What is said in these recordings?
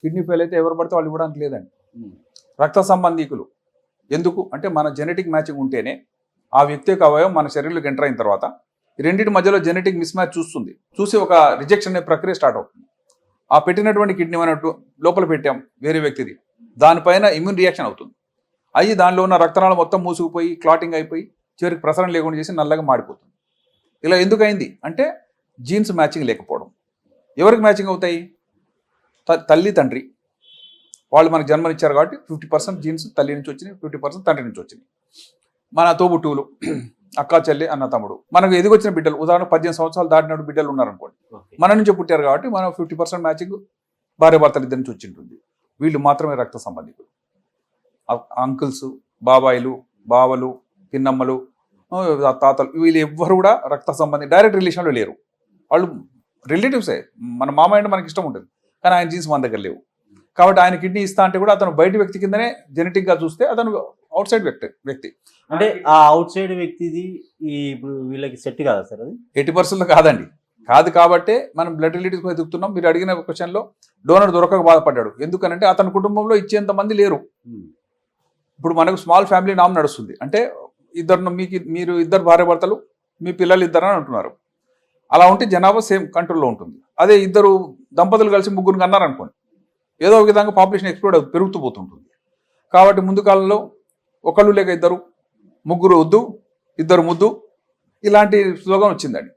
Kidney fail అయితే ఎవరు పడితే వాళ్ళు ఇవ్వడానికి లేదండి. రక్త సంబంధీకులు ఎందుకు అంటే మన జెనెటిక్ మ్యాచింగ్ ఉంటేనే ఆ వ్యక్తి యొక్క అవయవం మన శరీరంలోకి ఎంటర్ అయిన తర్వాత ఈ రెండింటి మధ్యలో జెనెటిక్ మిస్ మ్యాచ్ చూసి ఒక రిజెక్షన్ అనే ప్రక్రియ స్టార్ట్ అవుతుంది. ఆ పెట్టినటువంటి కిడ్నీ మనం లోపల పెట్టాం వేరే వ్యక్తిది, దానిపైన ఇమ్యూన్ రియాక్షన్ అవుతుంది. అయ్యి దానిలో ఉన్న రక్తనాళం మొత్తం మూసుకుపోయి క్లాటింగ్ అయిపోయి చివరికి ప్రసరణ లేకుండా చేసి నల్లగా మాడిపోతుంది. ఇలా ఎందుకు అయింది అంటే జీన్స్ మ్యాచింగ్ లేకపోవడం. ఎవరికి మ్యాచింగ్ అవుతాయి? తల్లి తండ్రి వాళ్ళు మనకు జన్మనిచ్చారు కాబట్టి 50% జీన్స్ తల్లి నుంచి వచ్చినాయి, 50% తండ్రి నుంచి వచ్చినాయి. మన తోబుట్టువులు అక్క చెల్లి అన్న తమ్ముడు మనకు ఎదిగొచ్చిన బిడ్డలు, ఉదాహరణ 18 సంవత్సరాలు దాటినప్పుడు బిడ్డలు ఉన్నారనుకోండి, మన నుంచి పుట్టారు కాబట్టి మనం 50% మ్యాచింగ్ భార్య భర్తలు ఇద్దరి నుంచి వచ్చి ఉంటుంది. వీళ్ళు మాత్రమే రక్త సంబంధికులు. అంకుల్స్, బాబాయిలు, బావలు, పిన్నమ్మలు, తాతలు వీళ్ళు ఎవ్వరు కూడా రక్త సంబంధి డైరెక్ట్ రిలేషన్లో లేరు. వాళ్ళు రిలేటివ్సే. మన మామ అంటే మనకి ఇష్టం ఉంటుంది, కానీ ఆయన జీన్స్ మన దగ్గర లేవు. కాబట్టి ఆయన కిడ్నీ ఇస్తా అంటే కూడా అతను బయట వ్యక్తి కిందనే జెనెటిక్గా చూస్తే అతను అవుట్ సైడ్ వ్యక్తి. అంటే ఆ అవుట్ సైడ్ వ్యక్తిది ఇప్పుడు వీళ్ళకి సెట్ కాదా సార్? అది 80% కాదండి. కాదు కాబట్టే మనం బ్లడ్ రిలేటివ్స్ ఎదుగుతున్నాం. మీరు అడిగిన క్వశ్చన్లో డోనర్ దొరకక బాధపడ్డాడు. ఎందుకనంటే అతని కుటుంబంలో ఇచ్చేంత మంది లేరు. ఇప్పుడు మనకు స్మాల్ ఫ్యామిలీ నామ్ నడుస్తుంది. అంటే మీరు ఇద్దరు భార్య భర్తలు, మీ పిల్లలు ఇద్దరు అని అంటున్నారు. అలా ఉంటే జనాభా సేమ్ కంట్రోల్లో ఉంటుంది. అదే ఇద్దరు దంపతులు కలిసి ముగ్గురు అన్నారనుకోండి, ఏదో ఒక విధంగా పాపులేషన్ ఎక్స్ప్లోడ్ పెరుగుతూ పోతుంటుంది. కాబట్టి ముందు కాలంలో ఒకళ్ళు లేక ఇద్దరు, ముగ్గురు వద్దు, ఇద్దరు ముద్దు, ఇలాంటి స్లోగన్ వచ్చిందండి.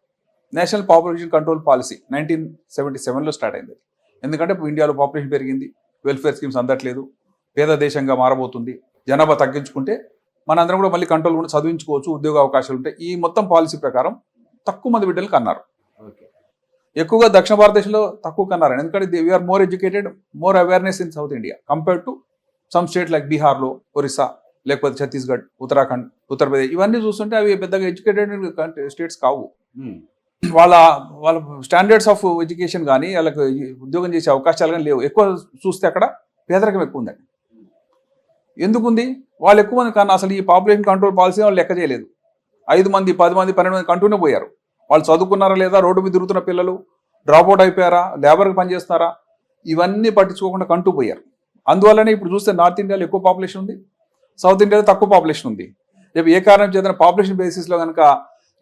నేషనల్ పాపులేషన్ కంట్రోల్ పాలసీ 1977లో స్టార్ట్ అయింది. ఎందుకంటే ఇండియాలో పాపులేషన్ పెరిగింది, వెల్ఫేర్ స్కీమ్స్ అందట్లేదు, పేద దేశంగా మారబోతుంది, జనాభా తగ్గించుకుంటే మనందరం కూడా మళ్ళీ కంట్రోల్ కూడా చదివించుకోవచ్చు, ఉద్యోగ అవకాశాలు ఉంటాయి. ఈ మొత్తం పాలసీ ప్రకారం తక్కువ మంది బిడ్డలు కన్నారు. ఎక్కువగా దక్షిణ భారతదేశంలో తక్కువ కన్నారు. ఎందుకంటే we are more educated, more awareness in South India compare to some state like బీహార్లో, ఒరిస్సా, లేకపోతే ఛత్తీస్గఢ్, ఉత్తరాఖండ్, ఉత్తరప్రదేశ్ ఇవన్నీ చూస్తుంటే అవి పెద్దగా ఎడ్యుకేటెడ్ స్టేట్స్ కావు. వాళ్ళ స్టాండర్డ్స్ ఆఫ్ ఎడ్యుకేషన్ కానీ వాళ్ళకి ఉద్యోగం చేసే అవకాశాలు కానీ లేవు. ఎక్కువ చూస్తే అక్కడ పేదరికం ఎక్కువ ఉందండి. ఎందుకుంది? వాళ్ళు ఎక్కువ మంది కానీ అసలు ఈ పాపులేషన్ కంట్రోల్ పాలసీ వాళ్ళు లెక్క చేయలేదు. 5 మంది, 10 మంది, 12 మంది కంటూనే పోయారు. వాళ్ళు చదువుకున్నారా లేదా, రోడ్డు మీద తిరుగుతున్న పిల్లలు డ్రాప్అవుట్ అయిపోయారా, లేబర్కి పనిచేస్తున్నారా, ఇవన్నీ పట్టించుకోకుండా కంటూ పోయారు. అందువల్లనే ఇప్పుడు చూస్తే నార్త్ ఇండియాలో ఎక్కువ పాపులేషన్ ఉంది, సౌత్ ఇండియాలో తక్కువ పాపులేషన్ ఉంది. రేపు ఏ కారణం చేత పాపులేషన్ బేసిస్లో కనుక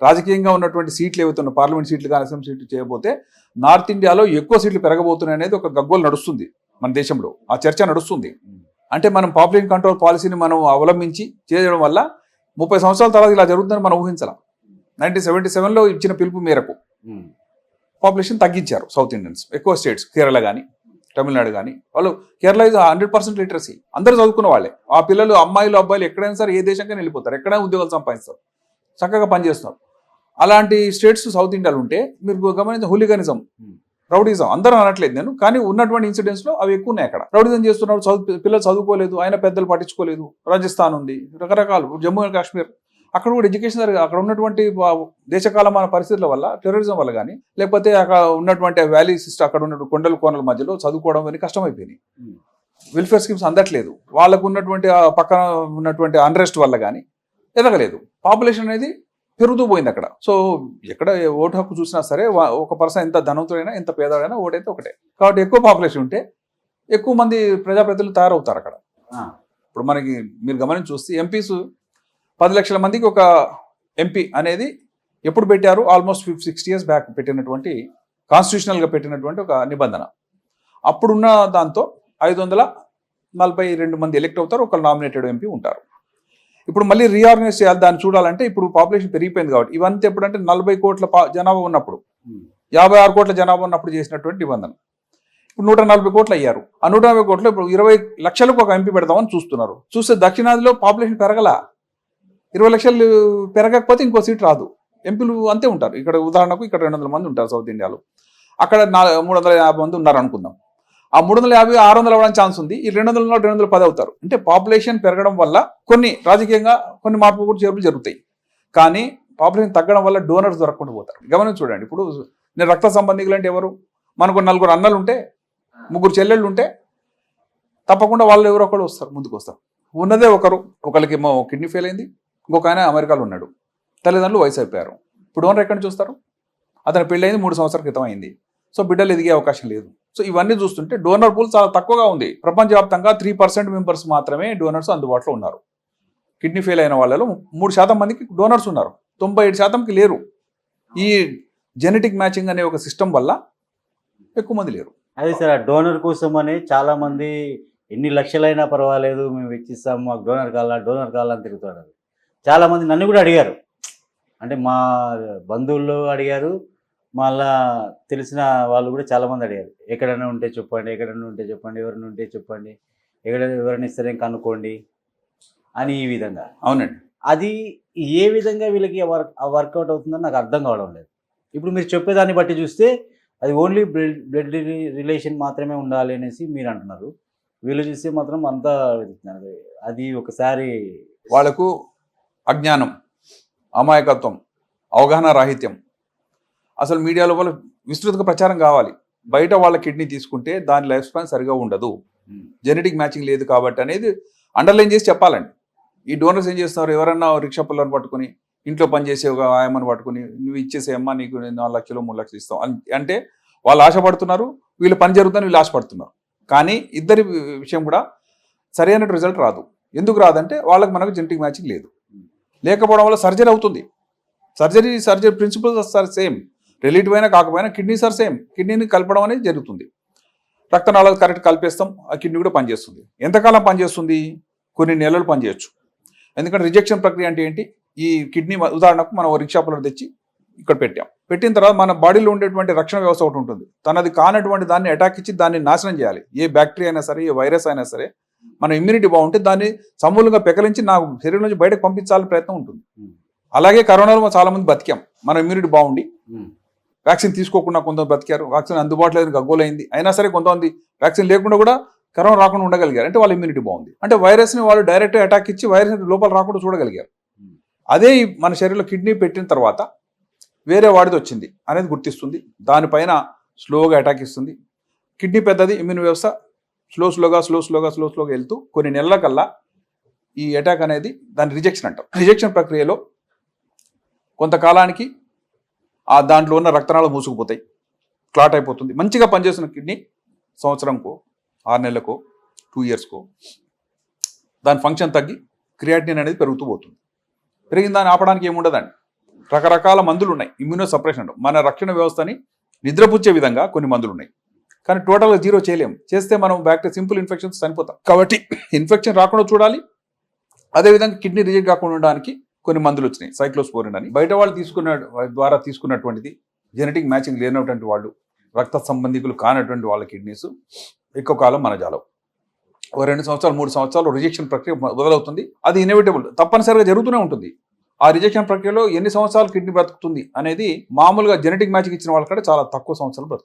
రాజకీయంగా ఉన్నటువంటి సీట్లు ఏవైతున్న పార్లమెంట్ సీట్లు కానీ అసెంబ్లీ సీట్లు చేయబోతే నార్త్ ఇండియాలో ఎక్కువ సీట్లు పెరగబోతున్నాయి అనేది ఒక గగ్గోలు నడుస్తుంది మన దేశంలో. ఆ చర్చ నడుస్తుంది. అంటే మనం పాపులేషన్ కంట్రోల్ పాలసీని మనం అవలంబించి చేయడం వల్ల 30 సంవత్సరాల తర్వాత ఇలా జరుగుతుందని మనం ఊహించాలి. 1977లో ఇచ్చిన పిలుపు మేరకు పాపులేషన్ తగ్గించారు సౌత్ ఇండియన్స్. ఎక్కువ స్టేట్స్, కేరళ కానీ, తమిళనాడు కానీ, వాళ్ళు కేరళ ఇది 100% లిటరసీ, అందరూ చదువుకున్న వాళ్ళే. ఆ పిల్లలు, అమ్మాయిలు, అబ్బాయిలు ఎక్కడైనా సరే ఏ దేశంకైనా వెళ్ళిపోతారు, ఎక్కడైనా ఉద్యోగాలు సంపాదిస్తారు, చక్కగా పనిచేస్తున్నారు. అలాంటి స్టేట్స్ సౌత్ ఇండియాలో ఉంటే మీరు గమనించిన హూలిగనిజం, రౌడిజం అందరూ అనట్లేదు నేను, కానీ ఉన్నటువంటి ఇన్సిడెంట్స్లో అవి ఎక్కువ ఉన్నాయి. అక్కడ రౌడిజం చేస్తున్నారు, పిల్లలు చదువుకోలేదు, ఆయన పెద్దలు పట్టించుకోలేదు. రాజస్థాన్ ఉంది, రకరకాలు, జమ్మూ అండ్ కాశ్మీర్, అక్కడ కూడా ఎడ్యుకేషన్ అక్కడ ఉన్నటువంటి దేశకాలమాన పరిస్థితుల వల్ల, టెర్రరిజం వల్ల కానీ, లేకపోతే అక్కడ ఉన్నటువంటి వ్యాలీ సిస్టమ్, అక్కడ ఉన్న కొండల కోనల మధ్యలో చదువుకోవడం అని కష్టమైపోయినాయి. వెల్ఫేర్ స్కీమ్స్ అందట్లేదు, వాళ్ళకు ఉన్నటువంటి పక్కన ఉన్నటువంటి అన్రెస్ట్ వల్ల కానీ ఎదగలేదు. పాపులేషన్ అనేది పెరుగుతూ పోయింది అక్కడ. సో ఎక్కడ ఓటు హక్కు చూసినా సరే ఒక పర్సన్ ఎంత ధనవంతుడైనా ఎంత పేదవాడైనా ఓటైతే ఒకటే. కాబట్టి ఎక్కువ పాపులేషన్ ఉంటే ఎక్కువ మంది ప్రజాప్రతినిధులు తయారవుతారు అక్కడ. ఇప్పుడు మనకి మీరు గమనించి చూస్తే ఎంపీస్ 10 లక్షల మందికి ఒక ఎంపీ అనేది ఎప్పుడు పెట్టారు? ఆల్మోస్ట్ 60 years బ్యాక్ పెట్టినటువంటి, కాన్స్టిట్యూషనల్గా పెట్టినటువంటి ఒక నిబంధన. అప్పుడున్న దాంతో 542 మంది ఎలెక్ట్ అవుతారు, ఒక నామినేటెడ్ ఎంపీ ఉంటారు. ఇప్పుడు మళ్ళీ రీఆర్గనైజ్ చేయాలి, దాన్ని చూడాలంటే ఇప్పుడు పాపులేషన్ పెరిగిపోయింది కాబట్టి ఇవంతా ఎప్పుడంటే 40 కోట్ల జనాభా ఉన్నప్పుడు, 56 కోట్ల జనాభా ఉన్నప్పుడు చేసినటువంటి నిబంధన. ఇప్పుడు 140 కోట్లు అయ్యారు. ఆ 140 కోట్లు ఇప్పుడు 20 లక్షలకు ఒక ఎంపీ పెడదామని చూస్తున్నారు. చూస్తే దక్షిణాదిలో పాపులేషన్ పెరగల, 20 లక్షలు పెరగకపోతే ఇంకో సీట్ రాదు. ఎంపీలు అంతే ఉంటారు. ఇక్కడ ఉదాహరణకు ఇక్కడ 200 మంది ఉంటారు సౌత్ ఇండియాలో, అక్కడ 350 మంది ఉన్నారు అనుకుందాం. ఆ 350 600 అవ్వడానికి ఛాన్స్ ఉంది. ఈ 200 210 అవుతారు. అంటే పాపులేషన్ పెరగడం వల్ల కొన్ని రాజకీయంగా కొన్ని మార్పులు కూడా చేర్పులు జరుగుతాయి. కానీ పాపులేషన్ తగ్గడం వల్ల డోనర్స్ దొరకకుండా పోతారు. గమనించి చూడండి, ఇప్పుడు నేను రక్త సంబంధికులు అంటే ఎవరు? మనకు 4 అన్నలు ఉంటే, 3 చెల్లెళ్ళు ఉంటే తప్పకుండా వాళ్ళు ఎవరో ఒకరు వస్తారు, ముందుకు వస్తారు. ఉన్నదే ఒకరికి ఏమో కిడ్నీ ఫెయిల్ అయింది, ఇంకొక ఆయన అమెరికాలో ఉన్నాడు, తల్లిదండ్రులు వయసు అయిపోయారు. ఇప్పుడు డోనర్ ఎక్కడి నుంచి వస్తారు? అతని పెళ్ళి అయింది 3 సంవత్సరాల క్రితం అయింది. సో బిడ్డలు ఎదిగే అవకాశం లేదు. సో ఇవన్నీ చూస్తుంటే డోనర్ పూల్ చాలా తక్కువగా ఉంది. ప్రపంచవ్యాప్తంగా 3% మెంబర్స్ మాత్రమే డోనర్స్ అందుబాటులో ఉన్నారు. కిడ్నీ ఫెయిల్ అయిన వాళ్ళలో 3% మందికి డోనర్స్ ఉన్నారు, 97%కి లేరు. ఈ జెనెటిక్ మ్యాచింగ్ అనే ఒక సిస్టమ్ వల్ల ఎక్కువ మంది లేరు. అదే సార్, ఆ డోనర్ కోసం అని చాలా మంది ఎన్ని లక్షలైనా పర్వాలేదు మేము వెచ్చిస్తాం, మాకు డోనర్ కావాలని తిరుగుతున్నారు. చాలా మంది నన్ను కూడా అడిగారు, అంటే మా బంధువుల్లో అడిగారు, మళ్ళా తెలిసిన వాళ్ళు కూడా చాలా మంది అడిగారు. ఎక్కడైనా ఉంటే చెప్పండి, ఎవరైనా ఉంటే చెప్పండి, ఎవరైనా ఇస్తారేం కనుక్కోండి అని ఈ విధంగా. అవునండి. అది ఏ విధంగా వీళ్ళకి వర్కౌట్ అవుతుందని నాకు అర్థం కావడం లేదు. ఇప్పుడు మీరు చెప్పేదాన్ని బట్టి చూస్తే అది ఓన్లీ బ్లడ్ రిలేషన్ మాత్రమే ఉండాలి అనేసి మీరు అంటున్నారు. వీళ్ళు చూస్తే మాత్రం అంతా వెతుకుతున్నారు. అది ఒకసారి వాళ్లకు అజ్ఞానం, అమాయకత్వం, అవగాహన రాహిత్యం. అసలు మీడియాలో వాళ్ళు విస్తృతంగా ప్రచారం కావాలి. బయట వాళ్ళ కిడ్నీ తీసుకుంటే దాని లైఫ్ స్పాన్ సరిగా ఉండదు, జెనెటిక్ మ్యాచింగ్ లేదు కాబట్టి అనేది అండర్లైన్ చేసి చెప్పాలండి. ఈ డోనర్స్ ఏం చేస్తున్నారు, ఎవరన్నా రిక్షా పుల్లని పట్టుకుని ఇంట్లో పనిచేసే ఒక ఆయమ్మని పట్టుకుని నువ్వు ఇచ్చేసేయమ్మా నీకు 4 లక్షలు 3 లక్షలు ఇస్తాం అంటే వాళ్ళు ఆశపడుతున్నారు, వీళ్ళు పని జరుగుతుందని వీళ్ళు ఆశపడుతున్నారు. కానీ ఇద్దరి విషయం కూడా సరైన రిజల్ట్ రాదు. ఎందుకు రాదంటే వాళ్ళకి మనకు జెనెటిక్ మ్యాచింగ్ లేదు. లేకపోవడం వల్ల సర్జరీ అవుతుంది. Surgery principles are same, relative అయినా కాకపోయినా కిడ్నీస్ ఆర్ సేమ్. కిడ్నీని కలపడం అనేది జరుగుతుంది. రక్తనాళాలు కరెక్ట్ కలిపేస్తాం, ఆ కిడ్నీ కూడా పనిచేస్తుంది. ఎంతకాలం పనిచేస్తుంది? కొన్ని నెలలు పనిచేయచ్చు. ఎందుకంటే రిజెక్షన్ ప్రక్రియ అంటే ఏంటి, ఈ కిడ్నీ ఉదాహరణకు మనం రిక్షా పుల్లర్ తెచ్చి ఇక్కడ పెట్టిన తర్వాత మన బాడీలో ఉండేటువంటి రక్షణ వ్యవస్థ ఒకటి ఉంటుంది. తనది కానటువంటి దాన్ని అటాక్ ఇచ్చి దాన్ని నాశనం చేయాలి. ఏ బ్యాక్టీరియా అయినా సరే, ఏ వైరస్ అయినా సరే, మన ఇమ్యూనిటీ బాగుంటే దాన్ని సమూలంగా పెకలించి నా శరీరం నుంచి బయటకు పంపించాలని ప్రయత్నం ఉంటుంది. అలాగే కరోనాలో చాలా మంది బతికాం, మన ఇమ్యూనిటీ బాగుండి. వ్యాక్సిన్ తీసుకోకుండా కొంతమంది బతికారు, వ్యాక్సిన్ అందుబాటులో లేదు, గగ్గోలైంది. అయినా సరే కొంతమంది వ్యాక్సిన్ లేకుండా కూడా కరోనా రాకుండా ఉండగలిగారు. అంటే వాళ్ళ ఇమ్యూనిటీ బాగుంది. అంటే వైరస్ని వాళ్ళు డైరెక్ట్ అటాక్ ఇచ్చి వైరస్ లోపల రాకుండా చూడగలిగారు. అదే మన శరీరంలో కిడ్నీ పెట్టిన తర్వాత వేరే వాడిది వచ్చింది అనేది గుర్తిస్తుంది, దానిపైన స్లోగా అటాక్ ఇస్తుంది. కిడ్నీ పెద్దది, ఇమ్యూన్ వ్యవస్థ స్లోగా వెళ్తూ కొన్ని నెలల కల్లా ఈ అటాక్ అనేది దాని రిజెక్షన్ అంటాం. రిజెక్షన్ ప్రక్రియలో కొంతకాలానికి ఆ దాంట్లో ఉన్న రక్తనాళాలు మూసుకుపోతాయి, క్లాట్ అయిపోతుంది. మంచిగా పనిచేస్తున్న కిడ్నీ సంవత్సరంకో, 6 నెలలకో, 2 ఇయర్స్కో దాని ఫంక్షన్ తగ్గి క్రియాటినిన్ అనేది పెరుగుతూ పోతుంది. పెరిగిన దాన్ని ఆపడానికి ఏముండదండి, రకరకాల మందులు ఉన్నాయి. ఇమ్యూనో సప్రెషన్, మన రక్షణ వ్యవస్థని నిద్రపుచ్చే విధంగా కొన్ని మందులు ఉన్నాయి. కానీ టోటల్గా జీరో చేయలేము. చేస్తే మనం బ్యాక్టీరియా సింపుల్ ఇన్ఫెక్షన్స్ చనిపోతాం. కాబట్టి ఇన్ఫెక్షన్ రాకుండా చూడాలి. అదేవిధంగా కిడ్నీ రిజెక్ట్ కాకుండా ఉండడానికి కొన్ని మందులు వచ్చినాయి, సైక్లోస్పోరిన్ అని. బయట వాళ్ళు ద్వారా తీసుకున్నటువంటిది జెనెటిక్ మ్యాచింగ్ లేనటువంటి వాళ్ళు, రక్త సంబంధికులు కానటువంటి వాళ్ళ కిడ్నీస్ ఎక్కువ కాలం మన జాలవు. 2 సంవత్సరాలు 3 సంవత్సరాలు రిజెక్షన్ ప్రక్రియ మొదలవుతుంది. అది ఇన్ఎవిటబుల్, తప్పనిసరిగా జరుగుతూనే ఉంటుంది. ఆ రిజెక్షన్ ప్రక్రియలో ఎన్ని సంవత్సరాలు కిడ్నీ బ్రతుకుతుంది అనేది మామూలుగా జెనెటిక్ మ్యాచింగ్ ఇచ్చిన వాళ్ళకంటే చాలా తక్కువ సంవత్సరాలు బ్రతుకుతుంది.